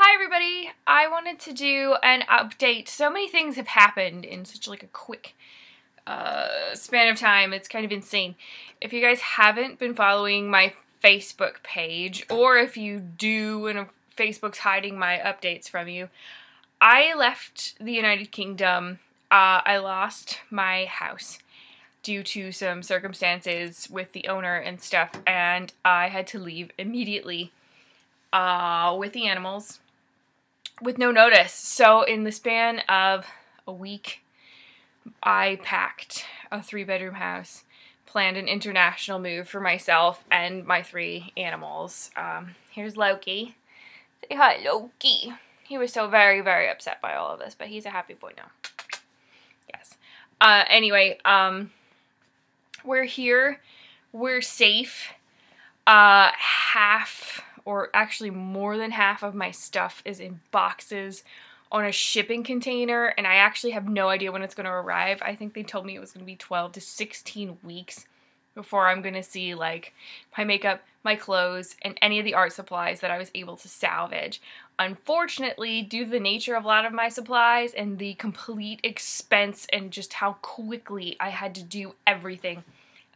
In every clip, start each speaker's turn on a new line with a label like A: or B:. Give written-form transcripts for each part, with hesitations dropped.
A: Hi everybody! I wanted to do an update. So many things have happened in such like a quick span of time. It's kind of insane. If you guys haven't been following my Facebook page, or if you do and Facebook's hiding my updates from you, I left the United Kingdom. I lost my house due to some circumstances with the owner and stuff, and I had to leave immediately with the animals with no notice. So in the span of a week, I packed a 3-bedroom house, planned an international move for myself and my 3 animals. Here's Loki. Say hi, Loki. He was so very, very upset by all of this, but he's a happy boy now. Yes. Anyway, we're here. We're safe. Half, or actually more than half of my stuff is in boxes on a shipping container, and I actually have no idea when it's going to arrive. I think they told me it was going to be 12 to 16 weeks before I'm going to see, like, my makeup, my clothes, and any of the art supplies that I was able to salvage. Unfortunately, due to the nature of a lot of my supplies and the complete expense and just how quickly I had to do everything,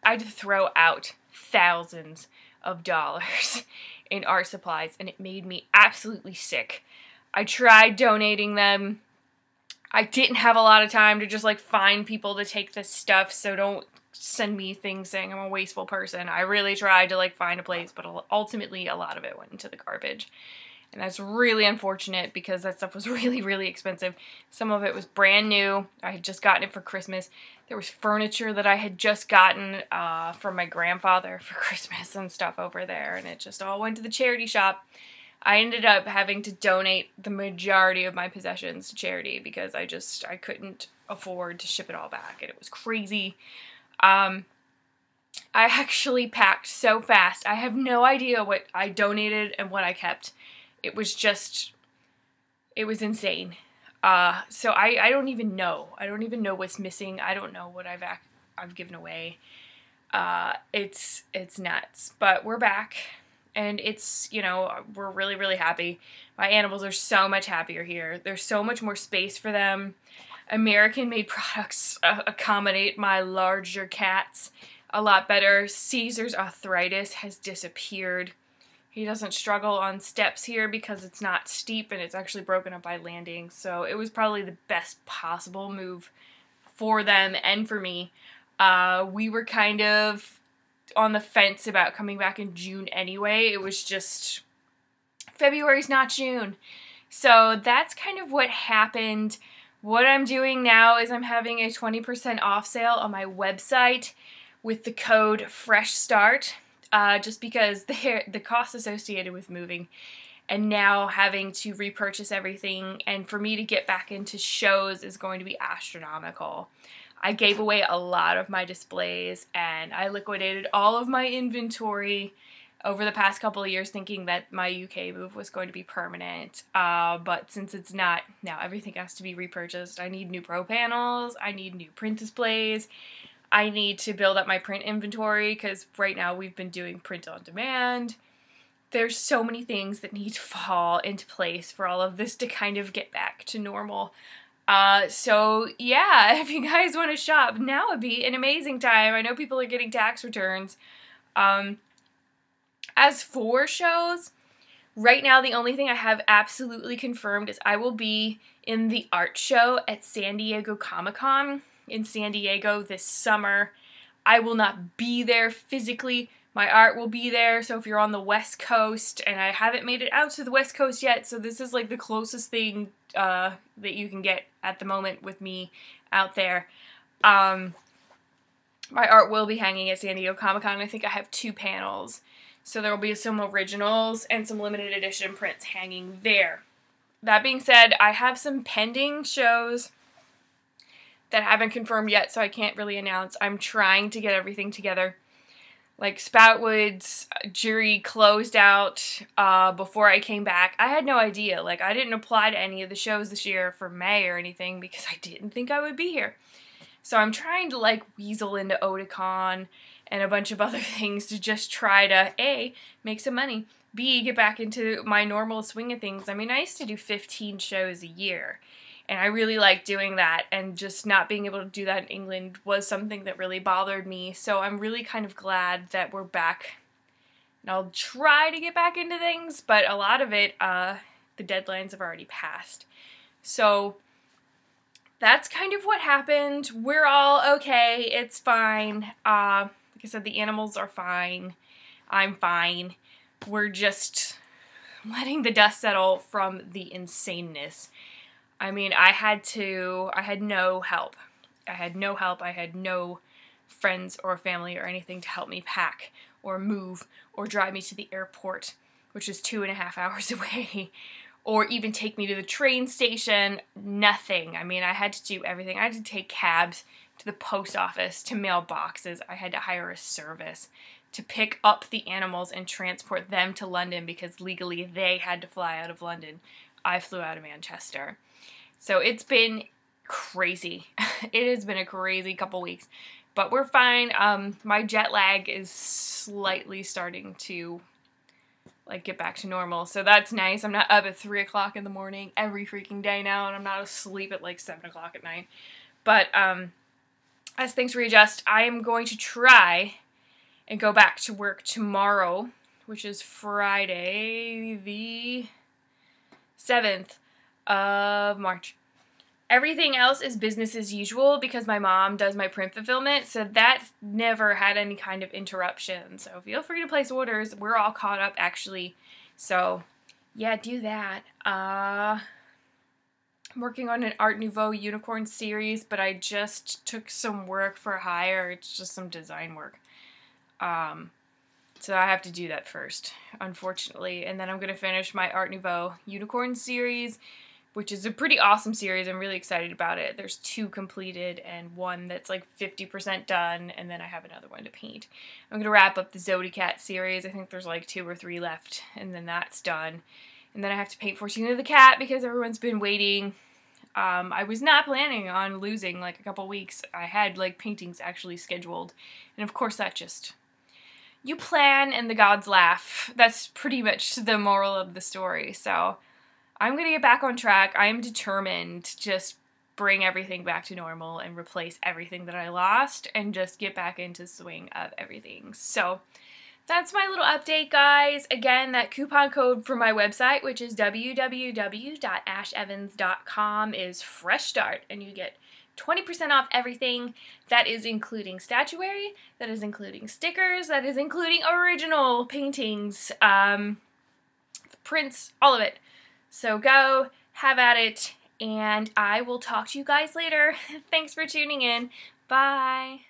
A: I had to throw out thousands of dollars in art supplies, and it made me absolutely sick. I tried donating them. I didn't have a lot of time to just like find people to take this stuff, so don't send me things saying I'm a wasteful person. I really tried to like find a place, but ultimately a lot of it went into the garbage. And that's really unfortunate because that stuff was really, really expensive. Some of it was brand new. I had just gotten it for Christmas. There was furniture that I had just gotten from my grandfather for Christmas and stuff over there. And it just all went to the charity shop. I ended up having to donate the majority of my possessions to charity because I couldn't afford to ship it all back. And it was crazy. I actually packed so fast. I have no idea what I donated and what I kept. It was insane. So I don't even know. I don't even know what's missing. I don't know what I've given away. It's nuts. But we're back, and it's, you know, we're really, really happy. My animals are so much happier here. There's so much more space for them. American-made products accommodate my larger cats a lot better. Caesar's arthritis has disappeared. He doesn't struggle on steps here because it's not steep and it's actually broken up by landings. So it was probably the best possible move for them and for me. We were kind of on the fence about coming back in June anyway. It was just, February's not June. So that's kind of what happened. What I'm doing now is I'm having a 20% off sale on my website with the code FRESHSTART. Just because the cost associated with moving and now having to repurchase everything, and for me to get back into shows is going to be astronomical. I gave away a lot of my displays and I liquidated all of my inventory over the past couple of years thinking that my UK move was going to be permanent. But since it's not, now everything has to be repurchased. I need new pro panels, I need new print displays, I need to build up my print inventory because right now we've been doing print on demand. There's so many things that need to fall into place for all of this to kind of get back to normal. So yeah, if you guys want to shop, now would be an amazing time. I know people are getting tax returns. As for shows, right now the only thing I have absolutely confirmed is I will be in the art show at San Diego Comic-Con in San Diego this summer. I will not be there physically. My art will be there, so if you're on the West Coast, and I haven't made it out to the West Coast yet, so this is like the closest thing that you can get at the moment with me out there. My art will be hanging at San Diego Comic-Con. I think I have 2 panels, so there will be some originals and some limited edition prints hanging there. That being said, I have some pending shows that haven't confirmed yet, so I can't really announce. I'm trying to get everything together. Like Spoutwood's jury closed out before I came back. I had no idea. Like, I didn't apply to any of the shows this year for May or anything because I didn't think I would be here. So I'm trying to like weasel into Otakon and a bunch of other things to just try to A, make some money, B, get back into my normal swing of things. I mean, I used to do 15 shows a year, and I really liked doing that, and just not being able to do that in England was something that really bothered me. So I'm really kind of glad that we're back, and I'll try to get back into things, but a lot of it, the deadlines have already passed. So that's kind of what happened. We're all okay. It's fine. Like I said, the animals are fine. I'm fine. We're just letting the dust settle from the insaneness. I mean, I had no help. I had no friends or family or anything to help me pack or move or drive me to the airport, which is 2.5 hours away, or even take me to the train station. Nothing. I mean, I had to do everything. I had to take cabs to the post office, to mail boxes. I had to hire a service to pick up the animals and transport them to London because legally they had to fly out of London. I flew out of Manchester. So it's been crazy. It has been a crazy couple weeks, but we're fine. My jet lag is slightly starting to get back to normal, so that's nice. I'm not up at 3 o'clock in the morning every freaking day now, and I'm not asleep at 7 o'clock at night. But as things readjust, I am going to try and go back to work tomorrow, which is Friday the 7th of March. Everything else is business as usual because my mom does my print fulfillment, so that never had any kind of interruption. So feel free to place orders. We're all caught up, actually. So, yeah, do that. I'm working on an Art Nouveau unicorn series, but I just took some work for hire. It's just some design work. So I have to do that first, unfortunately. And then I'm going to finish my Art Nouveau unicorn series, which is a pretty awesome series. I'm really excited about it. There's 2 completed and 1 that's 50% done, and then I have another one to paint. I'm going to wrap up the Zodiacat series. I think there's 2 or 3 left, and then that's done. And then I have to paint Fortuna the Cat because everyone's been waiting. I was not planning on losing a couple weeks. I had paintings actually scheduled, and of course that just... You plan and the gods laugh. That's pretty much the moral of the story. So I'm going to get back on track. I am determined to just bring everything back to normal and replace everything that I lost and just get back into the swing of everything. So that's my little update, guys. Again, that coupon code for my website, which is www.ashevans.com, is Fresh Start, and you get 20% off everything. That is including statuary, that is including stickers, that is including original paintings, prints, all of it. So go, have at it, and I will talk to you guys later. Thanks for tuning in. Bye.